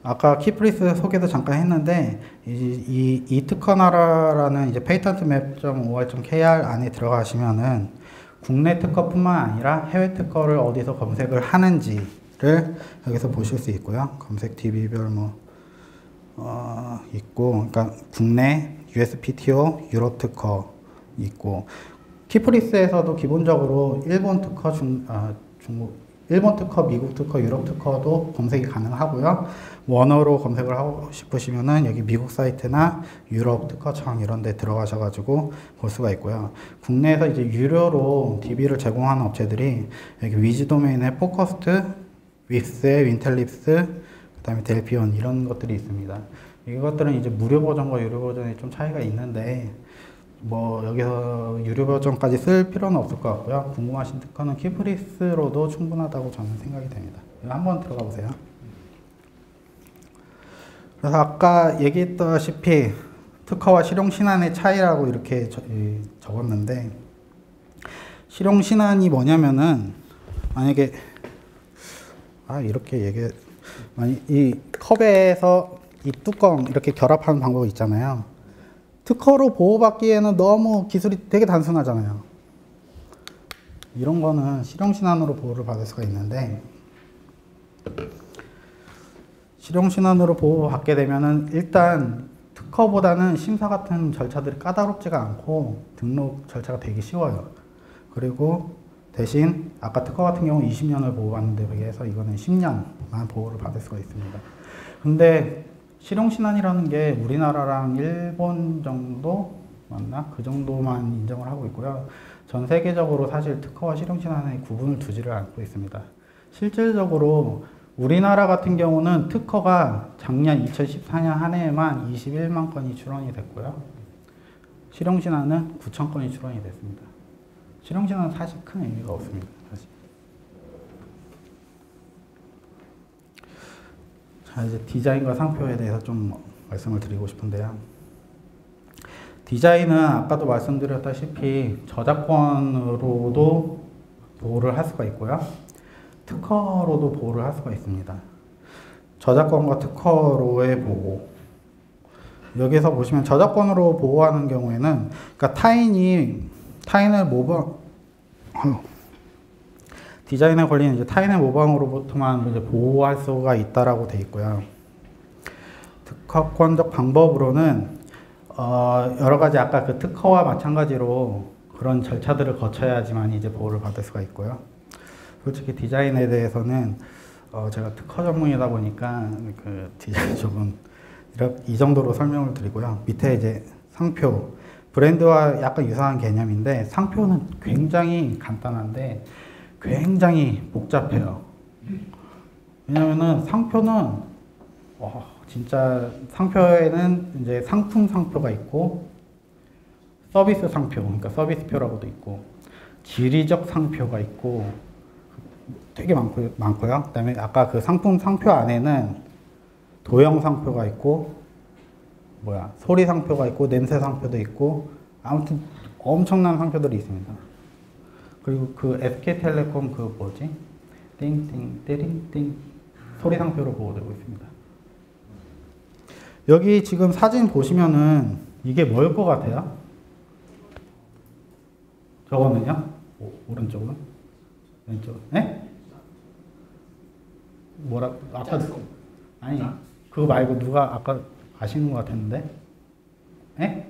아까 키프리스 소개도 잠깐 했는데 이 특허나라라는 이제 patentsmap.or.kr 안에 들어가시면은 국내 특허뿐만 아니라 해외 특허를 어디서 검색을 하는지를 여기서 보실 수 있고요. 검색 DB별 있고, 그러니까 국내 USPTO 유럽 특허 있고, 키프리스에서도 기본적으로 일본 특허, 일본 특허, 미국 특허, 유럽 특허도 검색이 가능하고요. 원어로 검색을 하고 싶으시면은 여기 미국 사이트나 유럽 특허청 이런 데 들어가셔가지고 볼 수가 있고요. 국내에서 이제 유료로 DB를 제공하는 업체들이 여기 위즈 도메인의 포커스트, 윅스의 윈텔립스, 그 다음에 델피온 이런 것들이 있습니다. 이것들은 이제 무료 버전과 유료 버전이 좀 차이가 있는데 뭐 여기서 유료 버전까지 쓸 필요는 없을 것 같고요. 궁금하신 특허는 키프리스로도 충분하다고 저는 생각이 됩니다. 한번 들어가 보세요. 그래서 아까 얘기했다시피 특허와 실용신안의 차이라고 이렇게 적었는데, 실용신안이 뭐냐면은 만약에 이렇게 이 컵에서 이 뚜껑 이렇게 결합하는 방법이 있잖아요. 특허로 보호받기에는 너무 기술이 되게 단순하잖아요. 이런 거는 실용신안으로 보호를 받을 수가 있는데, 실용신안으로 보호받게 되면은 일단 특허보다는 심사 같은 절차들이 까다롭지가 않고 등록 절차가 되게 쉬워요. 그리고 대신 아까 특허 같은 경우 20년을 보호받는데 비해서 이거는 10년만 보호를 받을 수가 있습니다. 근데 실용신안이라는 게 우리나라랑 일본 정도 맞나? 그 정도만 인정을 하고 있고요. 전 세계적으로 사실 특허와 실용신안의 구분을 두지를 않고 있습니다. 실질적으로 우리나라 같은 경우는 특허가 작년 2014년 한 해에만 21만 건이 출원이 됐고요. 실용신안은 9천 건이 출원이 됐습니다. 실용신안은 사실 큰 의미가 없습니다. 사실. 자, 이제 디자인과 상표에 대해서 좀 말씀을 드리고 싶은데요. 디자인은 아까도 말씀드렸다시피 저작권으로도 보호를 할 수가 있고요. 특허로도 보호를 할 수가 있습니다. 저작권과 특허로의 보호. 여기서 보시면 저작권으로 보호하는 경우에는, 그러니까 타인을 디자인에 걸린 이제 타인의 모방으로부터만 이제 보호할 수가 있다라고 되어 있고요. 특허권적 방법으로는 여러 가지 아까 그 특허와 마찬가지로 그런 절차들을 거쳐야지만 이제 보호를 받을 수가 있고요. 솔직히 디자인에 대해서는 제가 특허 전문이다 보니까 그 디자인 쪽은 이 정도로 설명을 드리고요. 밑에 이제 상표, 브랜드와 약간 유사한 개념인데 상표는 굉장히 간단한데 굉장히 복잡해요. 왜냐면은 상표는 진짜 상표에는 이제 상품 상표가 있고 서비스 상표, 그러니까 서비스표라고도 있고 지리적 상표가 있고 되게 많고요. 그다음에 아까 그 상품 상표 안에는 도형 상표가 있고 소리 상표가 있고 냄새 상표도 있고 아무튼 엄청난 상표들이 있습니다. 그리고 그 SK텔레콤 그 띵띵 띠링띵 소리 상표로 보호되고 있습니다. 여기 지금 사진 보시면은 이게 뭘 것 같아요? 저거는요? 오른쪽은? 왼쪽? 네? 아까 아니 그거 말고 누가 아까 아시는 것 같았는데? 네?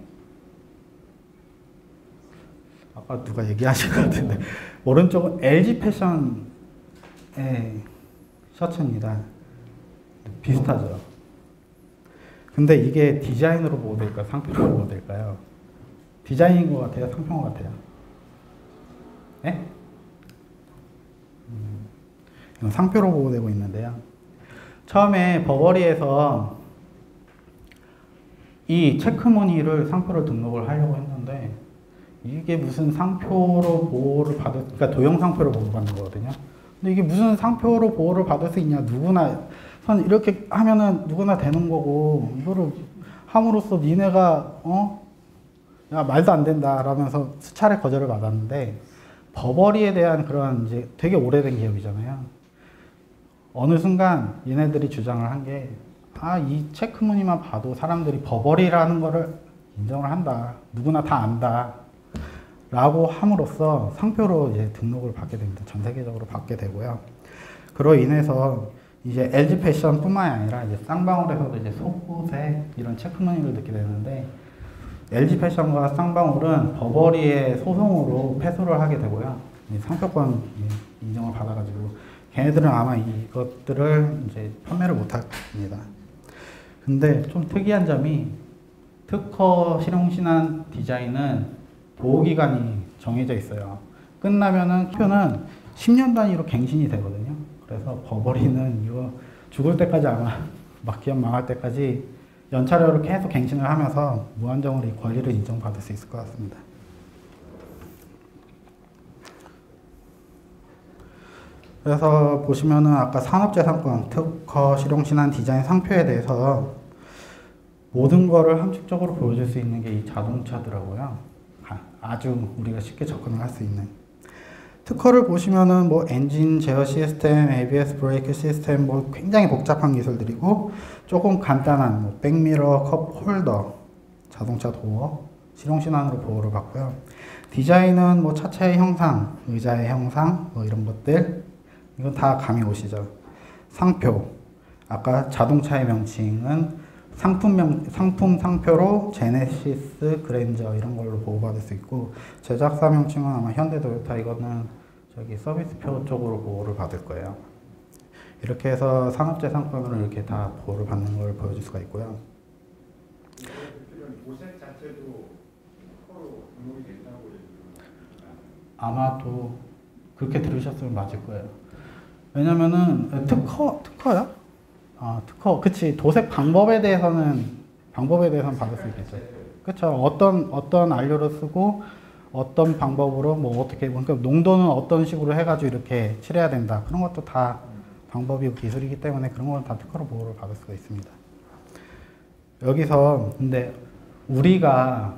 아까 누가 얘기하신 것 같은데 오른쪽은 LG 패션의 셔츠입니다. 비슷하죠? 근데 이게 디자인으로 보호될까요? 상표로 보호될까요? 디자인인 것 같아요? 상표인 것 같아요? 네? 이건 상표로 보호되고 있는데요. 처음에 버버리에서 이 체크무늬를 상표로 등록을 하려고 했는데 이게 무슨 상표로 보호를 그러니까 도형 상표로 보호받는 거거든요. 근데 이게 무슨 상표로 보호를 받을 수 있냐? 누구나 이렇게 하면은 누구나 되는 거고 이거를 함으로써 니네가 야 말도 안 된다 라면서 수차례 거절을 받았는데 버버리에 대한 그런 이제 되게 오래된 기업이잖아요. 어느 순간 얘네들이 주장을 한 게 이 체크무늬만 봐도 사람들이 버버리라는 거를 인정을 한다. 누구나 다 안다. 라고 함으로써 상표로 이제 등록을 받게 됩니다. 전 세계적으로 받게 되고요. 그로 인해서 이제 LG 패션뿐만이 아니라 이제 쌍방울에서도 이제 속옷에 이런 체크무늬를 넣게 되는데 LG 패션과 쌍방울은 버버리의 소송으로 패소를 하게 되고요. 상표권 인정을 받아가지고 걔네들은 아마 이것들을 이제 판매를 못 합니다. 근데 좀 특이한 점이 특허 실용신안 디자인은 보호기간이 정해져 있어요. 끝나면은 표는 10년 단위로 갱신이 되거든요. 그래서 버버리는 이거 죽을 때까지 아마 기업 망할 때까지 연차료를 계속 갱신을 하면서 무한정으로 이 권리를 인정받을 수 있을 것 같습니다. 그래서 보시면은 아까 산업재산권, 특허, 실용신안, 디자인, 상표에 대해서 모든 거를 함축적으로 보여줄 수 있는 게 이 자동차더라고요. 아주 우리가 쉽게 접근을 할 수 있는. 특허를 보시면은 뭐 엔진 제어 시스템, ABS 브레이크 시스템 뭐 굉장히 복잡한 기술들이고 조금 간단한 뭐 백미러, 컵 홀더, 자동차 도어, 실용신안으로 보호를 받고요. 디자인은 뭐 차체의 형상, 의자의 형상 뭐 이런 것들 이건 다 감이 오시죠. 상표, 아까 자동차의 명칭은 상품 상표로 제네시스, 그랜저 이런 걸로 보호받을 수 있고 제작사 명칭은 아마 현대, 도요타 이거는 저기 서비스표 쪽으로 보호를 받을 거예요. 이렇게 해서 산업재산권으로 이렇게 다 보호를 받는 걸 보여줄 수가 있고요. 도색 자체도 특허로 등록이 된다고 아마도 그렇게 들으셨으면 맞을 거예요. 왜냐면은 특허야? 특허, 그치. 도색 방법에 대해서는 받을 수 있겠죠. 그쵸. 어떤 안료를 쓰고, 어떤 방법으로, 뭐 어떻게, 그러니까 농도는 어떤 식으로 해가지고 이렇게 칠해야 된다. 그런 것도 다 방법이고 기술이기 때문에 그런 건 다 특허로 보호를 받을 수가 있습니다. 여기서, 근데 우리가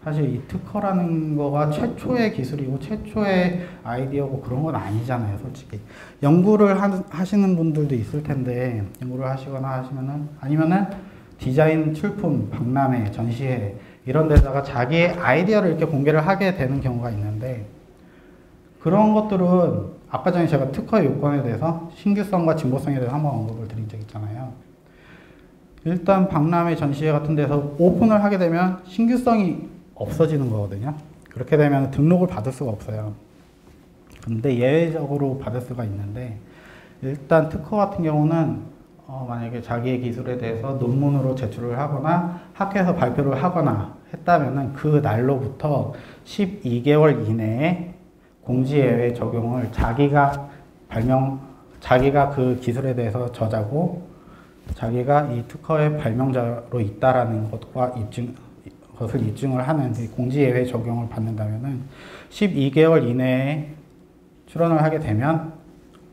사실 이 특허라는 거가 최초의 기술이고 최초의 아이디어고 그런 건 아니잖아요, 솔직히. 연구를 하시는 분들도 있을 텐데, 연구를 하시거나 하시면은, 아니면은 디자인 출품, 박람회, 전시회, 이런 데다가 자기의 아이디어를 이렇게 공개를 하게 되는 경우가 있는데, 그런 것들은 아까 전에 제가 특허의 요건에 대해서 신규성과 진보성에 대해서 한번 언급을 드린 적 있잖아요. 일단 박람회, 전시회 같은 데서 오픈을 하게 되면 신규성이 없어지는 거거든요. 그렇게 되면 등록을 받을 수가 없어요. 근데 예외적으로 받을 수가 있는데 일단 특허 같은 경우는 만약에 자기의 기술에 대해서 논문으로 제출을 하거나 학회에서 발표를 하거나 했다면은 그 날로부터 12개월 이내에 공지예외 적용을 자기가 그 기술에 대해서 저자고 자기가 이 특허의 발명자로 있다라는 것을 입증을 하는 공지예외 적용을 받는다면은 12개월 이내에 출원을 하게 되면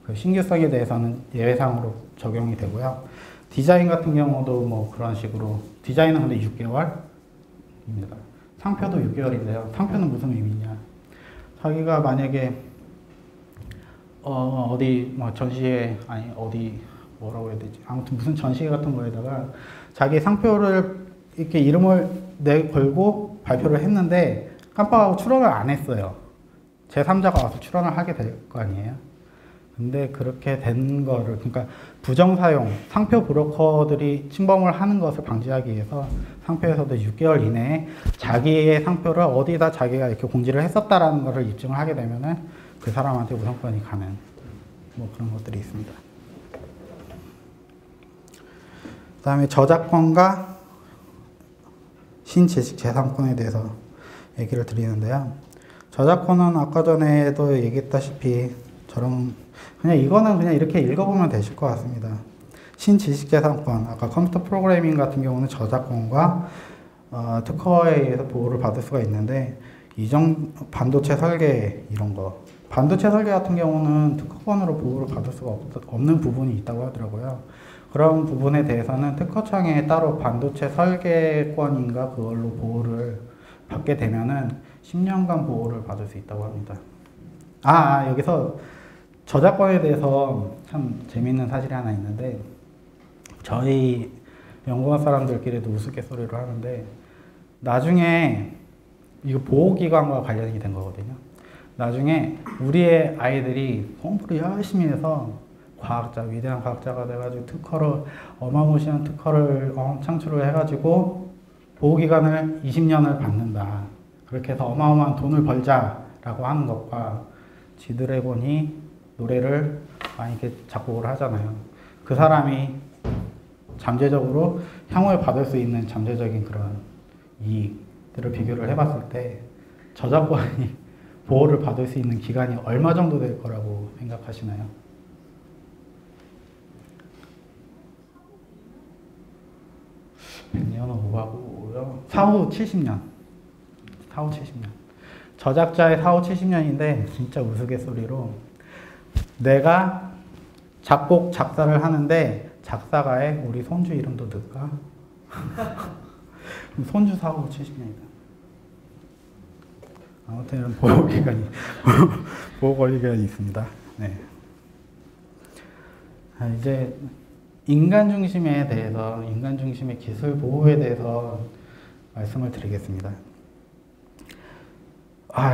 그 신규성에 대해서는 예외상으로 적용이 되고요. 디자인 같은 경우도 뭐 그런 식으로 디자인은 근데 6개월입니다. 상표도 6개월인데요. 상표는 무슨 의미냐? 자기가 만약에 어디 뭐 전시회 뭐라고 해야 되지? 아무튼 무슨 전시회 같은 거에다가 자기 상표를 이렇게 이름을 걸고 발표를 했는데 깜빡하고 출원을 안 했어요. 제3자가 와서 출원을 하게 될 거 아니에요. 근데 그렇게 된 거를, 그러니까 부정사용, 상표 브로커들이 침범을 하는 것을 방지하기 위해서 상표에서도 6개월 이내에 자기의 상표를 어디다 자기가 이렇게 공지를 했었다라는 것을 입증을 하게 되면은 그 사람한테 우선권이 가는 뭐 그런 것들이 있습니다. 그 다음에 저작권과 신지식재산권에 대해서 얘기를 드리는데요. 저작권은 아까 전에도 얘기했다시피 그냥 이거는 그냥 이렇게 읽어보면 되실 것 같습니다. 신지식재산권, 아까 컴퓨터 프로그래밍 같은 경우는 저작권과 특허에 의해서 보호를 받을 수가 있는데 반도체 설계 이런 거, 반도체 설계 같은 경우는 특허권으로 보호를 받을 수가 없는 부분이 있다고 하더라고요. 그런 부분에 대해서는 특허청에 따로 반도체 설계권인가 그걸로 보호를 받게 되면은 10년간 보호를 받을 수 있다고 합니다. 여기서 저작권에 대해서 참 재미있는 사실이 하나 있는데 저희 연구원 사람들끼리도 우스갯소리로 하는데 나중에 이거 보호기관과 관련이 된 거거든요. 나중에 우리의 아이들이 공부를 열심히 해서 과학자, 위대한 과학자가 돼가지고 특허를, 어마무시한 특허를 창출을 해가지고 보호기간을 20년을 받는다. 그렇게 해서 어마어마한 돈을 벌자라고 하는 것과 지드래곤이 노래를 많이 이렇게 작곡을 하잖아요. 그 사람이 잠재적으로 향후에 받을 수 있는 잠재적인 그런 이익들을 비교를 해봤을 때 저작권이 보호를 받을 수 있는 기간이 얼마 정도 될 거라고 생각하시나요? (100년은) 오바고요. 사후 70년. 사후 70년. 저작자의 사후 70년인데 진짜 우스갯소리로 내가 작곡, 작사를 하는데 작사가에 우리 손주 이름도 넣을까? 손주 사후 70년이다. 아무튼 보호기간이 보호 권리기간이 있습니다. 네. 이제 인간 중심에 대해서, 인간 중심의 기술 보호에 대해서 말씀을 드리겠습니다.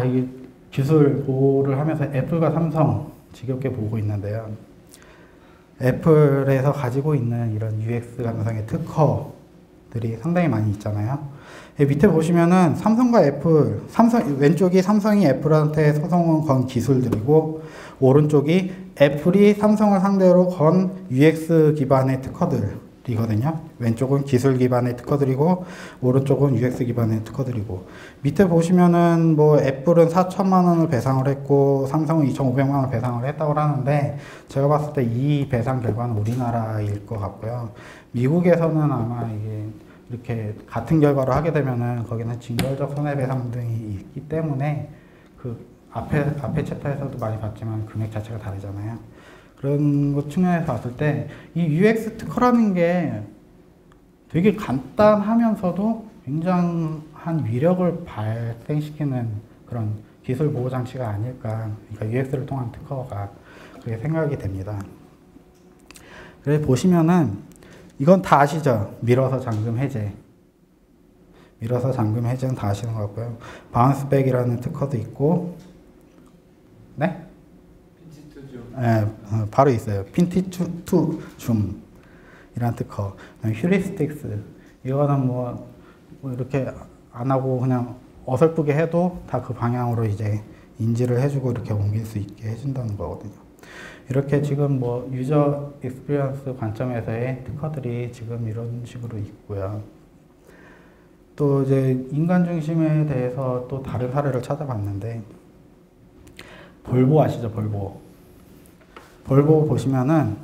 이게 기술 보호를 하면서 애플과 삼성 지겹게 보고 있는데요. 애플에서 가지고 있는 이런 UX 감성의 특허들이 상당히 많이 있잖아요. 밑에 보시면은 삼성과 애플, 왼쪽이 삼성이 애플한테 소송을 건 기술들이고, 오른쪽이 애플이 삼성을 상대로 건 UX 기반의 특허들이거든요. 왼쪽은 기술 기반의 특허들이고, 오른쪽은 UX 기반의 특허들이고, 밑에 보시면은 뭐 애플은 4천만 원을 배상을 했고, 삼성은 2,500만 원을 배상을 했다고 하는데, 제가 봤을 때 이 배상 결과는 우리나라일 것 같고요. 미국에서는 아마 이게 이렇게 같은 결과를 하게 되면은 거기는 징벌적 손해배상 등이 있기 때문에 그 앞에 챕터에서도 많이 봤지만 금액 자체가 다르잖아요. 그런 것 측면에서 봤을 때 이 UX 특허라는 게 되게 간단하면서도 굉장한 위력을 발생시키는 그런 기술 보호 장치가 아닐까. 그러니까 UX를 통한 특허가 그렇게 생각이 됩니다. 그래서 보시면은 이건 다 아시죠? 밀어서 잠금 해제. 밀어서 잠금 해제는 다 아시는 것 같고요. 바운스백이라는 특허도 있고, 네? 핀치 투 줌. 네, 바로 있어요. 핀치 투 줌이라는 특허. 휴리스틱스. 이거는 뭐 이렇게 안 하고 그냥 어설프게 해도 다 그 방향으로 이제 인지를 해주고 이렇게 옮길 수 있게 해준다는 거거든요. 이렇게 지금 뭐 유저 익스피리언스 관점에서의 특허들이 지금 이런 식으로 있고요. 또 이제 인간 중심에 대해서 또 다른 사례를 찾아봤는데, 볼보 아시죠? 볼보. 볼보 보시면은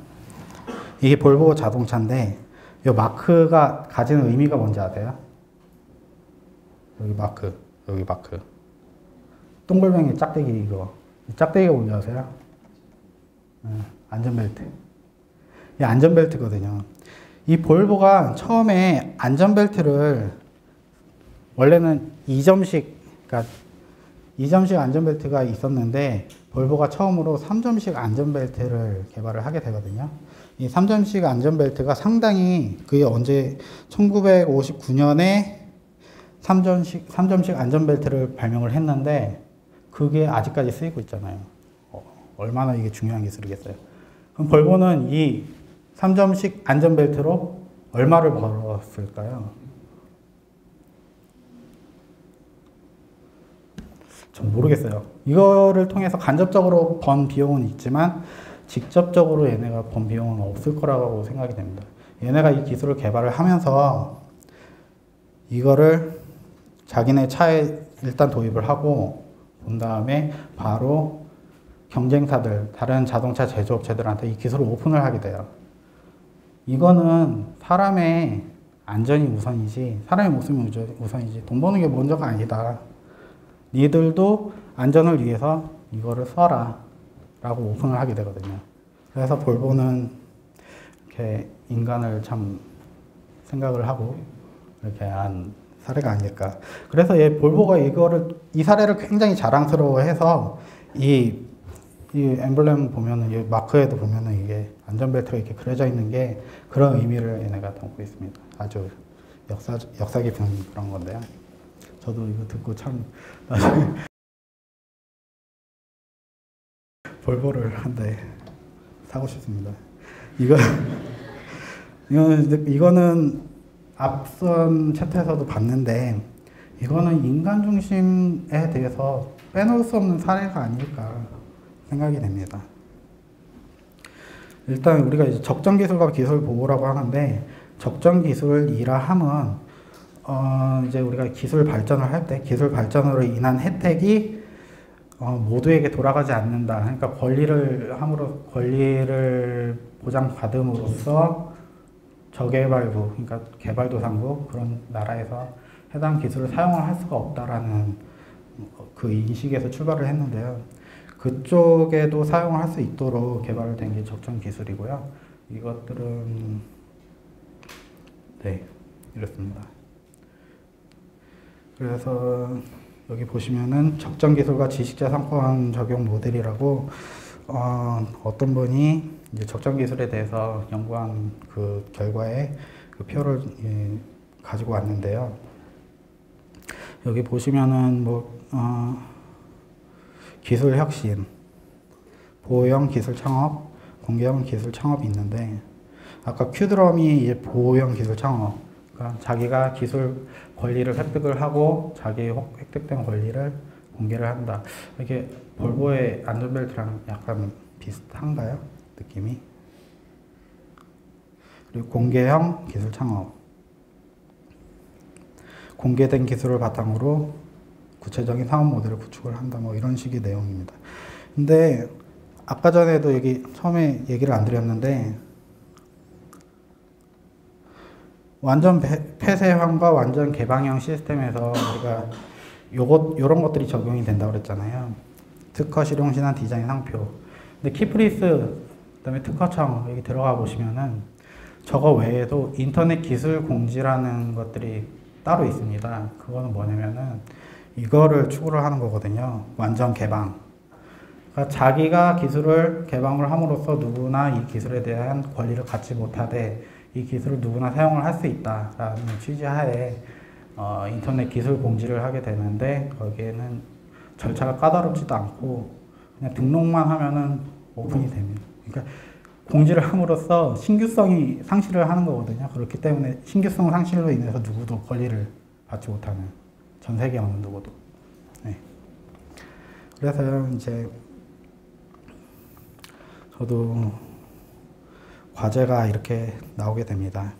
이게 볼보 자동차인데 이 마크가 가지는 의미가 뭔지 아세요? 여기 마크, 여기 마크. 동글뱅이 짝대기 이거. 이 짝대기가 뭔지 아세요? 안전벨트. 이 안전벨트거든요. 이 볼보가 처음에 안전벨트를 원래는 2점식, 그러니까 2점식 안전벨트가 있었는데 볼보가 처음으로 3점식 안전벨트를 개발을 하게 되거든요. 이 3점식 안전벨트가 상당히 그게 언제 1959년에 3점식 안전벨트를 발명을 했는데 그게 아직까지 쓰이고 있잖아요. 얼마나 이게 중요한 기술이겠어요. 그럼 볼보는 이 3점식 안전벨트로 얼마를 벌었을까요? 전 모르겠어요. 이거를 통해서 간접적으로 번 비용은 있지만 직접적으로 얘네가 번 비용은 없을 거라고 생각이 됩니다. 얘네가 이 기술을 개발을 하면서 이거를 자기네 차에 일단 도입을 하고 본 다음에 바로 경쟁사들, 다른 자동차 제조업체들한테 이 기술을 오픈을 하게 돼요. 이거는 사람의 안전이 우선이지, 사람의 목숨이 우선이지, 돈 버는 게 먼저가 아니다. 니들도 안전을 위해서 이거를 써라. 라고 오픈을 하게 되거든요. 그래서 볼보는 이렇게 인간을 참 생각을 하고 이렇게 한 사례가 아닐까. 그래서 볼보가 이 사례를 굉장히 자랑스러워해서 이 엠블렘 보면은, 이 마크에도 보면은 이게 안전벨트가 이렇게 그려져 있는 게 그런 의미를 얘네가 담고 있습니다. 아주 역사 깊은 그런 건데요. 저도 이거 듣고 참 나중에 볼보를 한 대 사고 싶습니다. 이거는 앞선 챕터에서도 봤는데 이거는 인간 중심에 대해서 빼놓을 수 없는 사례가 아닐까 생각이 됩니다. 일단 우리가 이제 적정 기술과 기술 보호라고 하는데 적정 기술이라 함은 이제 우리가 기술 발전을 할 때 기술 발전으로 인한 혜택이 모두에게 돌아가지 않는다. 그러니까 권리를 보장받음으로써 저개발국, 그러니까 개발도상국 그런 나라에서 해당 기술을 사용을 할 수가 없다라는 그 인식에서 출발을 했는데요. 그쪽에도 사용을 할 수 있도록 개발된 게 적정 기술이고요. 이것들은 네, 이렇습니다. 그래서 여기 보시면은 적정 기술과 지식재산권 적용 모델이라고 어떤 분이 이제 적정 기술에 대해서 연구한 그 결과의 그 표를 가지고 왔는데요. 여기 보시면은 기술 혁신, 보호형 기술 창업, 공개형 기술 창업이 있는데 아까 큐드럼이 이제 보호형 기술 창업, 그러니까 자기가 기술 권리를 획득을 하고 자기 획득된 권리를 공개를 한다. 이게 볼보의 안전벨트랑 약간 비슷한가요? 느낌이? 그리고 공개형 기술 창업, 공개된 기술을 바탕으로 구체적인 사업 모델을 구축을 한다. 뭐 이런 식의 내용입니다. 근데 아까 전에도 여기 처음에 얘기를 안 드렸는데 완전 폐쇄형과 완전 개방형 시스템에서 우리가 요런 것들이 적용이 된다고 그랬잖아요. 특허 실용 신안 디자인 상표. 근데 키프리스 그다음에 특허청 여기 들어가 보시면은 저거 외에도 인터넷 기술 공지라는 것들이 따로 있습니다. 그거는 뭐냐면은 이거를 추구를 하는 거거든요. 완전 개방. 그러니까 자기가 기술을 개방을 함으로써 누구나 이 기술에 대한 권리를 갖지 못하되 이 기술을 누구나 사용을 할 수 있다라는 취지하에 인터넷 기술 공지를 하게 되는데 거기에는 절차가 까다롭지도 않고 그냥 등록만 하면은 오픈이 됩니다. 그러니까 공지를 함으로써 신규성이 상실을 하는 거거든요. 그렇기 때문에 신규성 상실로 인해서 누구도 권리를 받지 못하는 전 세계 어느 누구도. 네. 그래서 이제 저도 과제가 이렇게 나오게 됩니다.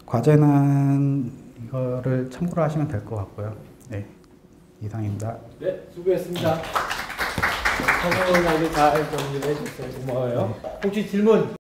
과제는 이거를 참고로 하시면 될 것 같고요. 네, 이상입니다. 네, 수고했습니다. 성공하게 잘 정리를 해주셔서 고마워요. 혹시 질문?